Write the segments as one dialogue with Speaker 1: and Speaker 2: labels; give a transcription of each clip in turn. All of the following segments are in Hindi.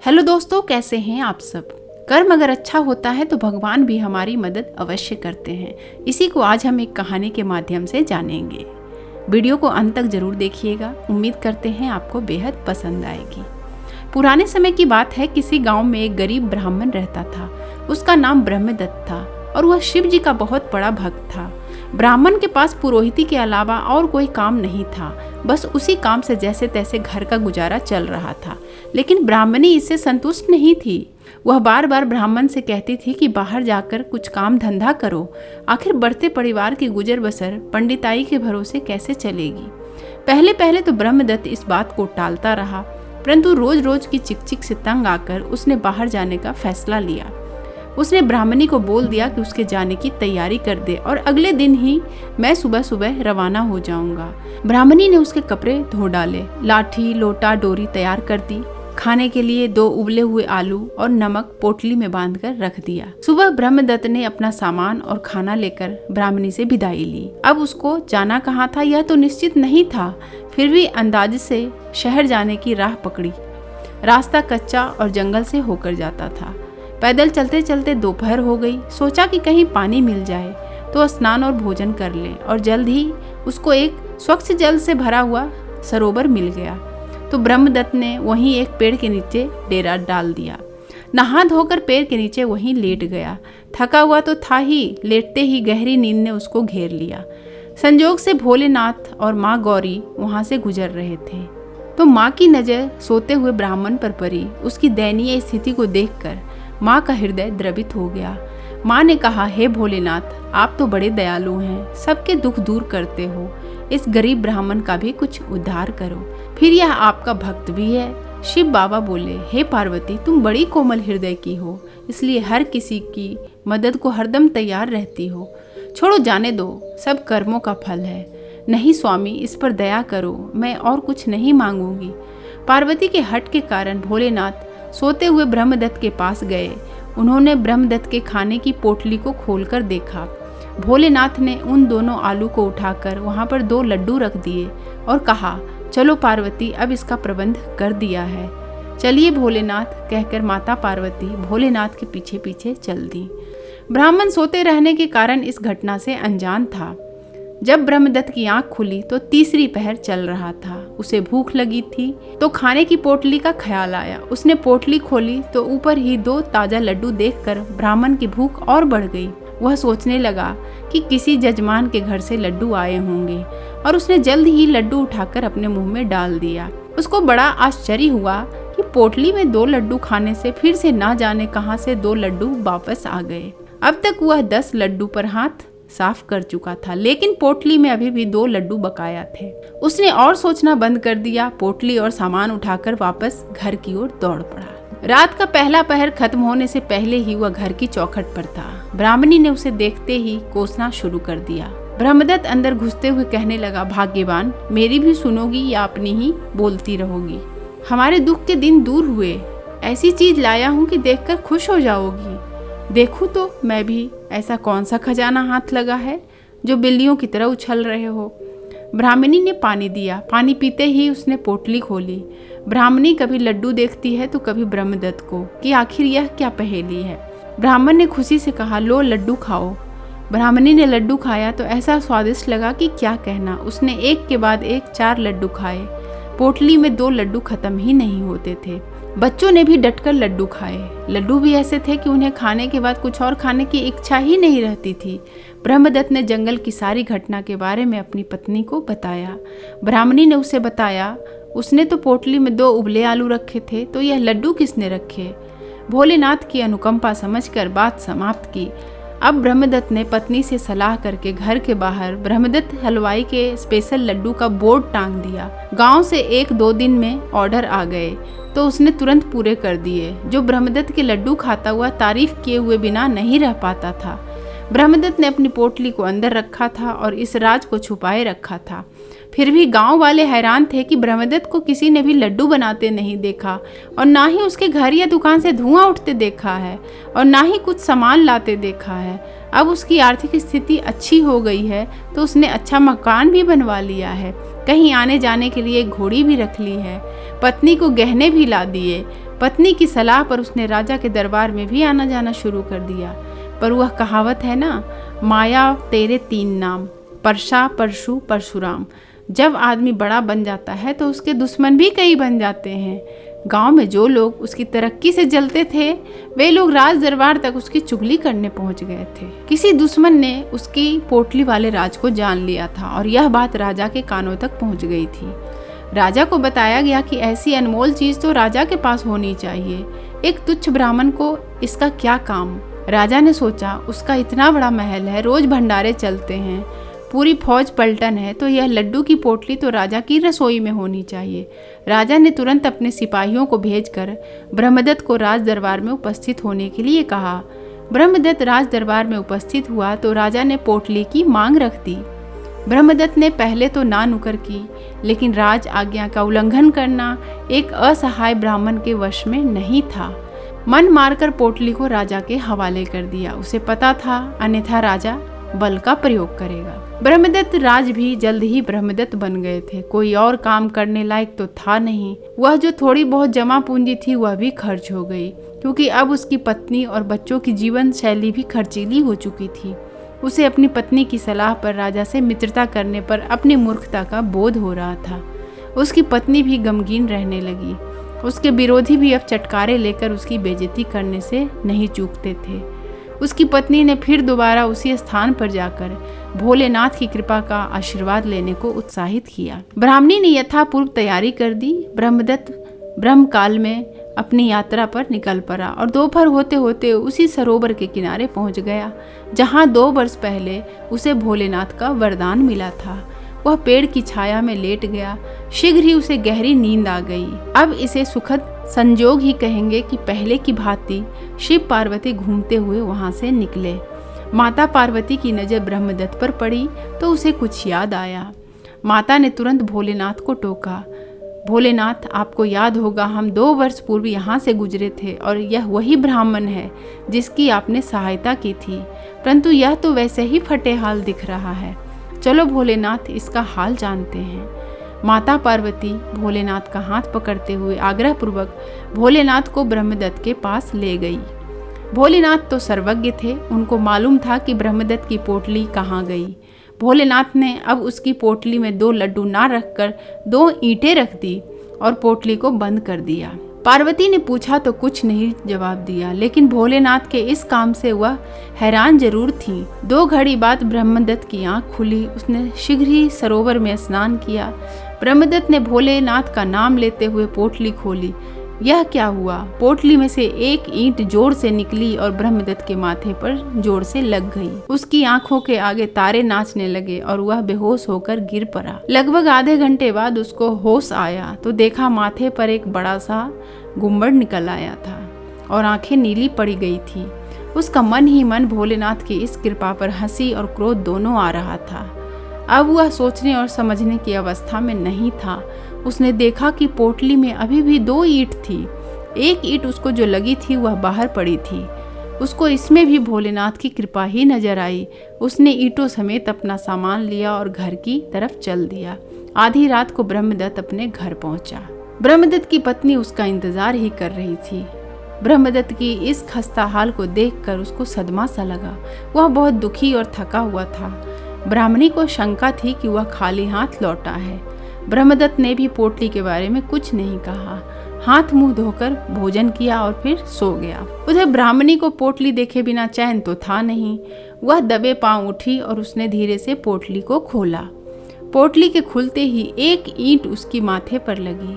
Speaker 1: हेलो दोस्तों, कैसे हैं आप सब। कर्म अगर अच्छा होता है तो भगवान भी हमारी मदद अवश्य करते हैं। इसी को आज हम एक कहानी के माध्यम से जानेंगे। वीडियो को अंत तक जरूर देखिएगा। उम्मीद करते हैं आपको बेहद पसंद आएगी। पुराने समय की बात है, किसी गांव में एक गरीब ब्राह्मण रहता था। उसका नाम ब्रह्मदत्त था और वह शिव जी का बहुत बड़ा भक्त था। ब्राह्मण के पास पुरोहिती के अलावा और कोई काम नहीं था। बस उसी काम से जैसे तैसे घर का गुजारा चल रहा था। लेकिन ब्राह्मणी इससे संतुष्ट नहीं थी। वह बार बार ब्राह्मण से कहती थी कि बाहर जाकर कुछ काम धंधा करो। आखिर बढ़ते परिवार की गुजर बसर पंडिताई के भरोसे कैसे चलेगी। पहले पहले तो ब्रह्मदत्त इस बात को टालता रहा, परंतु रोज रोज की चिकचिक से तंग आकर उसने बाहर जाने का फैसला लिया। उसने ब्राह्मणी को बोल दिया कि उसके जाने की तैयारी कर दे और अगले दिन ही मैं सुबह सुबह रवाना हो जाऊंगा। ब्राह्मणी ने उसके कपड़े धो डाले, लाठी लोटा डोरी तैयार कर दी। खाने के लिए 2 उबले हुए आलू और नमक पोटली में बांधकर रख दिया। सुबह ब्रह्मदत्त ने अपना सामान और खाना लेकर ब्राह्मणी से विदाई ली। अब उसको जाना कहाँ था यह तो निश्चित नहीं था, फिर भी अंदाज से शहर जाने की राह पकड़ी। रास्ता कच्चा और जंगल से होकर जाता था। पैदल चलते चलते दोपहर हो गई। सोचा कि कहीं पानी मिल जाए तो स्नान और भोजन कर ले, और जल्द ही उसको एक स्वच्छ जल से भरा हुआ सरोवर मिल गया। तो ब्रह्मदत्त ने वहीं एक पेड़ के नीचे डेरा डाल दिया। नहा धोकर पेड़ के नीचे वहीं लेट गया। थका हुआ तो था ही, लेटते ही गहरी नींद ने उसको घेर लिया। संजोग से भोलेनाथ और माँ गौरी वहां से गुजर रहे थे। तो माँ की नज़र सोते हुए ब्राह्मण पर पड़ी। उसकी दयनीय स्थिति को देखकर माँ का हृदय द्रवित हो गया। माँ ने कहा, हे भोलेनाथ, आप तो बड़े दयालु हैं, सबके दुख दूर करते हो। इस गरीब ब्राह्मण का भी कुछ उद्धार करो। फिर यह आपका भक्त भी है। शिव बाबा बोले, हे पार्वती, तुम बड़ी कोमल हृदय की हो, इसलिए हर किसी की मदद को हरदम तैयार रहती हो। छोड़ो, जाने दो, सब कर्मों का फल है। नहीं स्वामी, इस पर दया करो, मैं और कुछ नहीं मांगूंगी। पार्वती के हट के कारण भोलेनाथ सोते हुए ब्रह्मदत्त के पास गए। उन्होंने ब्रह्मदत्त के खाने की पोटली को खोलकर देखा। भोलेनाथ ने उन दोनों आलू को उठाकर वहां पर 2 लड्डू रख दिए और कहा, चलो पार्वती, अब इसका प्रबंध कर दिया है। चलिए भोलेनाथ, कहकर माता पार्वती भोलेनाथ के पीछे पीछे चल दी। ब्राह्मण सोते रहने के कारण इस घटना से अनजान था। जब ब्रह्मदत्त की आंख खुली तो तीसरी पहर चल रहा था। उसे भूख लगी थी तो खाने की पोटली का ख्याल आया। उसने पोटली खोली तो ऊपर ही 2 ताजा लड्डू देखकर ब्राह्मण की भूख और बढ़ गई। वह सोचने लगा कि किसी जजमान के घर से लड्डू आए होंगे, और उसने जल्द ही लड्डू उठाकर अपने मुंह में डाल दिया। उसको बड़ा आश्चर्य हुआ कि पोटली में 2 लड्डू खाने से फिर से ना जाने कहां से 2 लड्डू वापस आ गए। अब तक वह 10 लड्डू पर हाथ साफ कर चुका था, लेकिन पोटली में अभी भी 2 लड्डू बकाया थे। उसने और सोचना बंद कर दिया। पोटली और सामान उठाकर वापस घर की ओर दौड़ पड़ा। रात का पहला पहर खत्म होने से पहले ही वह घर की चौखट पर था। ब्राह्मणी ने उसे देखते ही कोसना शुरू कर दिया। ब्रह्मदत्त अंदर घुसते हुए कहने लगा, भाग्यवान, मेरी भी सुनोगी या अपनी ही बोलती रहोगी। हमारे दुख के दिन दूर हुए। ऐसी चीज लाया हूँ कि देखकर खुश हो जाओगी। देखूं तो मैं भी, ऐसा कौन सा खजाना हाथ लगा है जो बिल्लियों की तरह उछल रहे हो। ब्राह्मणी ने पानी दिया। पानी पीते ही उसने पोटली खोली। ब्राह्मणी कभी लड्डू देखती है तो कभी ब्रह्मदत्त को, कि आखिर यह क्या पहेली है। ब्राह्मण ने खुशी से कहा, लो लड्डू खाओ। ब्राह्मणी ने लड्डू खाया तो ऐसा स्वादिष्ट लगा कि क्या कहना। उसने एक के बाद एक 4 लड्डू खाए। पोटली में 2 लड्डू खत्म ही नहीं होते थे। बच्चों ने भी डटकर लड्डू खाए। लड्डू भी ऐसे थे कि उन्हें खाने के बाद कुछ और खाने की इच्छा ही नहीं रहती थी। ब्रह्मदत्त ने जंगल की सारी घटना के बारे में अपनी पत्नी को बताया। ब्राह्मणी ने उसे बताया, उसने तो पोटली में 2 उबले आलू रखे थे, तो यह लड्डू किसने रखे। भोलेनाथ की अनुकंपा समझकर बात समाप्त की। अब ब्रह्मदत्त ने पत्नी से सलाह करके घर के बाहर ब्रह्मदत्त हलवाई के स्पेशल लड्डू का बोर्ड टांग दिया। गांव से 1-2 दिन में ऑर्डर आ गए तो उसने तुरंत पूरे कर दिए। जो ब्रह्मदत्त के लड्डू खाता हुआ तारीफ किए हुए बिना नहीं रह पाता था। ब्रह्मदत्त ने अपनी पोटली को अंदर रखा था और इस राज को छुपाए रखा था। फिर भी गांव वाले हैरान थे कि ब्रह्मदत्त को किसी ने भी लड्डू बनाते नहीं देखा, और ना ही उसके घर या दुकान से धुआं उठते देखा है, और ना ही कुछ सामान लाते देखा है। अब उसकी आर्थिक स्थिति अच्छी हो गई है तो उसने अच्छा मकान भी बनवा लिया है। कहीं आने जाने के लिए एक घोड़ी भी रख ली है। पत्नी को गहने भी ला दिए। पत्नी की सलाह पर उसने राजा के दरबार में भी आना जाना शुरू कर दिया। पर वह कहावत है ना, माया तेरे 3 नाम, परशा, परशु, परशुराम। जब आदमी बड़ा बन जाता है तो उसके दुश्मन भी कई बन जाते हैं। गांव में जो लोग उसकी तरक्की से जलते थे, वे लोग राज दरबार तक उसकी चुगली करने पहुंच गए थे। किसी दुश्मन ने उसकी पोटली वाले राज को जान लिया था और यह बात राजा के कानों तक पहुंच गई थी। राजा को बताया गया कि ऐसी अनमोल चीज तो राजा के पास होनी चाहिए, एक तुच्छ ब्राह्मण को इसका क्या काम। राजा ने सोचा, उसका इतना बड़ा महल है, रोज भंडारे चलते हैं, पूरी फौज पलटन है, तो यह लड्डू की पोटली तो राजा की रसोई में होनी चाहिए। राजा ने तुरंत अपने सिपाहियों को भेजकर ब्रह्मदत्त को राज दरबार में उपस्थित होने के लिए कहा। ब्रह्मदत्त राज दरबार में उपस्थित हुआ तो राजा ने पोटली की मांग रख दी। ब्रह्मदत्त ने पहले तो ना नुकर की, लेकिन राज आज्ञा का उल्लंघन करना एक असहाय ब्राह्मण के वश में नहीं था। मन मारकर पोटली को राजा के हवाले कर दिया। उसे पता था अन्यथा राजा बल का प्रयोग करेगा। ब्रह्मदत्त राज भी जल्द ही ब्रह्मदत्त बन गए थे। कोई और काम करने लायक तो था नहीं। वह जो थोड़ी बहुत जमा पूंजी थी वह भी खर्च हो गई, क्योंकि अब उसकी पत्नी और बच्चों की जीवन शैली भी खर्चीली हो चुकी थी। उसे अपनी पत्नी की सलाह पर राजा से मित्रता करने पर अपनी मूर्खता का बोध हो रहा था। उसकी पत्नी भी गमगीन रहने लगी। उसके विरोधी भी अब चटकारे लेकर उसकी बेइज्जती करने से नहीं चूकते थे। उसकी पत्नी ने फिर दोबारा उसी स्थान पर जाकर भोलेनाथ की कृपा का आशीर्वाद लेने को उत्साहित किया। ब्राह्मणी ने यथापूर्व तैयारी कर दी। ब्रह्मदत्त ब्रह्मकाल में अपनी यात्रा पर निकल पड़ा और दोपहर होते होते उसी सरोवर के किनारे पहुंच गया जहां 2 वर्ष पहले उसे भोलेनाथ का वरदान मिला था। वह पेड़ की छाया में लेट गया। शीघ्र ही उसे गहरी नींद आ गई। अब इसे सुखद संजोग ही कहेंगे कि पहले की भांति शिव पार्वती घूमते हुए वहां से निकले। माता पार्वती की नजर ब्रह्मदत्त पर पड़ी तो उसे कुछ याद आया। माता ने तुरंत भोलेनाथ को टोका, भोलेनाथ, आपको याद होगा हम 2 वर्ष पूर्व यहाँ से गुजरे थे और यह वही ब्राह्मण है जिसकी आपने सहायता की थी, परंतु यह तो वैसे ही फटे हाल दिख रहा है। चलो भोलेनाथ, इसका हाल जानते हैं। माता पार्वती भोलेनाथ का हाथ पकड़ते हुए आग्रहपूर्वक भोलेनाथ को ब्रह्मदत्त के पास ले गई। भोलेनाथ तो सर्वज्ञ थे, उनको मालूम था कि ब्रह्मदत्त की पोटली कहाँ गई। भोलेनाथ ने अब उसकी पोटली में 2 लड्डू ना रखकर 2 ईंटें रख दी और पोटली को बंद कर दिया। पार्वती ने पूछा तो कुछ नहीं जवाब दिया, लेकिन भोलेनाथ के इस काम से वह हैरान जरूर थी। 2 घड़ी बाद ब्रह्मदत्त की आंख खुली। उसने शीघ्र ही सरोवर में स्नान किया। ब्रह्मदत्त ने भोलेनाथ का नाम लेते हुए पोटली खोली। यह क्या हुआ? पोटली में से एक ईंट जोर से निकली और ब्रह्मदत्त के माथे पर जोर से लग गई। उसकी आंखों के आगे तारे नाचने लगे और वह बेहोश होकर गिर पड़ा। लगभग आधे घंटे बाद उसको होश आया तो देखा माथे पर एक बड़ा सा गुम्बद निकल आया था और आंखें नीली पड़ी गई थी। उसका मन ही मन भोलेनाथ की इस कृपा पर हंसी और क्रोध दोनों आ रहा था। अब वह सोचने और समझने की अवस्था में नहीं था। उसने देखा कि पोटली में अभी भी 2 ईंट थी। एक ईंट उसको जो लगी थी वह बाहर पड़ी थी। उसको इसमें भी भोलेनाथ की कृपा ही नजर आई। उसने ईंटों समेत अपना सामान लिया और घर की तरफ चल दिया। आधी रात को ब्रह्मदत्त अपने घर पहुंचा। ब्रह्मदत्त की पत्नी उसका इंतजार ही कर रही थी। ब्रह्मदत्त की इस खस्ता हाल को देखकर उसको सदमा सा लगा। वह बहुत दुखी और थका हुआ था। ब्राह्मणी को शंका थी कि वह खाली हाथ लौटा है। ब्रह्मदत्त ने भी पोटली के बारे में कुछ नहीं कहा। हाथ मुंह धोकर भोजन किया और फिर सो गया। उधर ब्राह्मणी को पोटली देखे बिना चैन तो था नहीं। वह दबे पांव उठी और उसने धीरे से पोटली को खोला। पोटली के खुलते ही एक ईंट उसकी माथे पर लगी।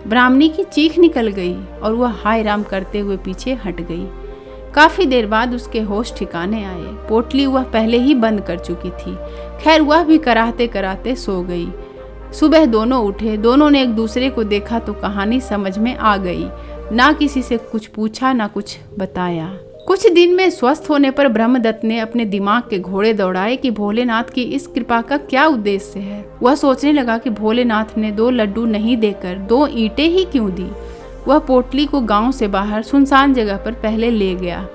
Speaker 1: ब्राह्मणी की चीख निकल गई और वह हाय राम करते हुए पीछे हट गई। काफी देर बाद उसके होश ठिकाने आए। पोटली वह पहले ही बंद कर चुकी थी। खैर वह भी कराहते कराहते सो गई। सुबह दोनों उठे। दोनों ने एक दूसरे को देखा तो कहानी समझ में आ गई। ना किसी से कुछ पूछा ना कुछ बताया। कुछ दिन में स्वस्थ होने पर ब्रह्मदत्त ने अपने दिमाग के घोड़े दौड़ाए कि भोलेनाथ की इस कृपा का क्या उद्देश्य है। वह सोचने लगा कि भोलेनाथ ने 2 लड्डू नहीं देकर 2 ईंटें ही क्यों दी। वह पोटली को गांव से बाहर सुनसान जगह पर पहले ले गया।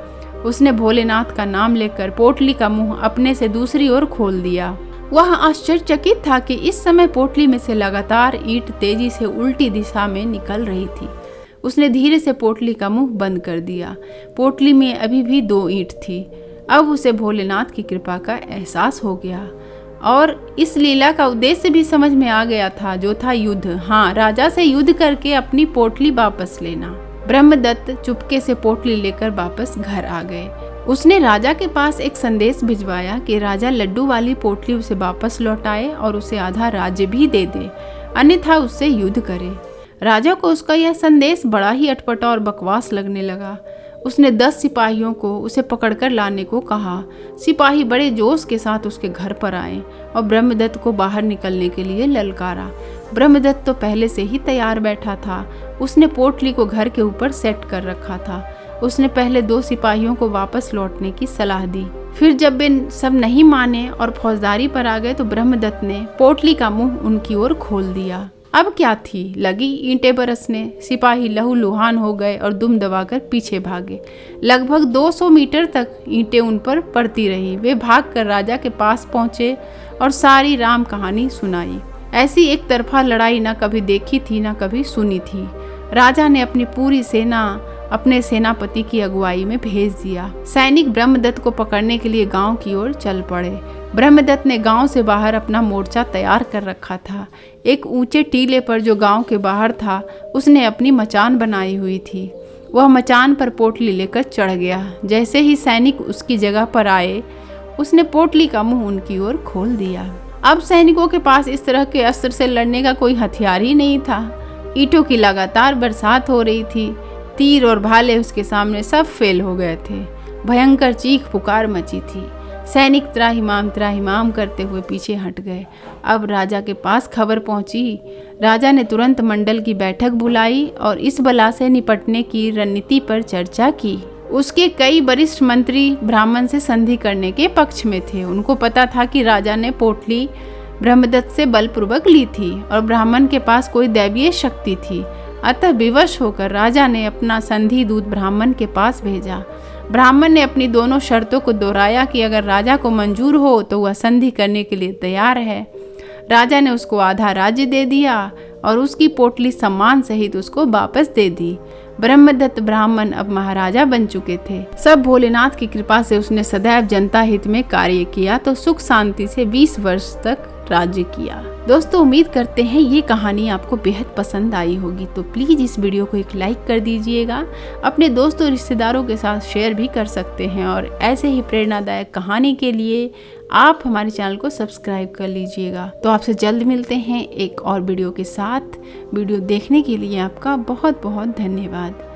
Speaker 1: उसने भोलेनाथ का नाम लेकर पोटली का मुंह अपने से दूसरी ओर खोल दिया। वह आश्चर्यचकित था कि इस समय पोटली में से लगातार ईंट तेजी से उल्टी दिशा में निकल रही थी। उसने धीरे से पोटली का मुंह बंद कर दिया। पोटली में अभी भी 2 ईंट थी। अब उसे भोलेनाथ की कृपा का एहसास हो गया और इस लीला का उद्देश्य भी समझ में आ गया था, जो था युद्ध। हाँ, राजा से युद्ध करके अपनी पोटली वापस लेना। ब्रह्मदत्त चुपके से पोटली लेकर वापस घर आ गए। उसने राजा के पास एक संदेश भिजवाया कि राजा लड्डू वाली पोटली उसे वापस लौटाए और उसे आधा राज्य भी दे दे, अन्यथा उससे युद्ध करे। राजा को उसका यह संदेश बड़ा ही अटपटा और बकवास लगने लगा। उसने 10 सिपाहियों को उसे पकड़कर लाने को कहा। सिपाही बड़े जोश के साथ उसके घर पर आए और ब्रह्मदत्त को बाहर निकलने के लिए ललकारा। ब्रह्मदत्त तो पहले से ही तैयार बैठा था। उसने पोटली को घर के ऊपर सेट कर रखा था। उसने पहले 2 सिपाहियों को वापस लौटने की सलाह दी। फिर जब वे सब नहीं माने और फौजदारी पर आ गए तो ब्रह्मदत्त ने पोटली का मुंह उनकी ओर खोल दिया। अब क्या थी, लगी ईंटें बरसने। सिपाही लहूलुहान हो गए और दुम दबाकर पीछे भागे। लगभग 200 मीटर तक ईंटें उन पर पड़ती रही। वे भागकर राजा के पास पहुंचे और सारी राम कहानी सुनाई। ऐसी एक तरफा लड़ाई न कभी देखी थी न कभी सुनी थी। राजा ने अपनी पूरी सेना अपने सेनापति की अगुवाई में भेज दिया। सैनिक ब्रह्मदत्त को पकड़ने के लिए गांव की ओर चल पड़े। ब्रह्मदत्त ने गांव से बाहर अपना मोर्चा तैयार कर रखा था। एक ऊंचे टीले पर जो गांव के बाहर था, उसने अपनी मचान बनाई हुई थी। वह मचान पर पोटली लेकर चढ़ गया। जैसे ही सैनिक उसकी जगह पर आए, उसने पोटली का मुंह उनकी ओर खोल दिया। अब सैनिकों के पास इस तरह के अस्त्र से लड़ने का कोई हथियार ही नहीं था। ईंटों की लगातार बरसात हो रही थी। तीर और भाले उसके सामने सब फेल हो गए थे। भयंकर चीख पुकार मची थी। सैनिक त्राहिमाम करते हुए पीछे हट गए। अब राजा के पास खबर पहुंची। राजा ने तुरंत मंडल की बैठक बुलाई और इस बला से निपटने की रणनीति पर चर्चा की। उसके कई वरिष्ठ मंत्री ब्राह्मण से संधि करने के पक्ष में थे। उनको पता था कि राजा ने पोटली ब्रह्मदत्त से बलपूर्वक ली थी और ब्राह्मण के पास कोई दैवीय शक्ति थी। अतः विवश होकर राजा ने अपना संधि दूत ब्राह्मण के पास भेजा। ब्राह्मण ने अपनी दोनों शर्तों को दोहराया कि अगर राजा को मंजूर हो तो वह संधि करने के लिए तैयार है। राजा ने उसको आधा राज्य दे दिया और उसकी पोटली सम्मान सहित उसको वापस दे दी। ब्रह्मदत्त ब्राह्मण अब महाराजा बन चुके थे। सब भोलेनाथ की कृपा से उसने सदैव जनता हित में कार्य किया तो सुख शांति से 20 वर्ष तक राज्य किया। दोस्तों, उम्मीद करते हैं ये कहानी आपको बेहद पसंद आई होगी, तो प्लीज़ इस वीडियो को एक लाइक कर दीजिएगा। अपने दोस्तों रिश्तेदारों के साथ शेयर भी कर सकते हैं और ऐसे ही प्रेरणादायक कहानी के लिए आप हमारे चैनल को सब्सक्राइब कर लीजिएगा। तो आपसे जल्द मिलते हैं एक और वीडियो के साथ। वीडियो देखने के लिए आपका बहुत बहुत धन्यवाद।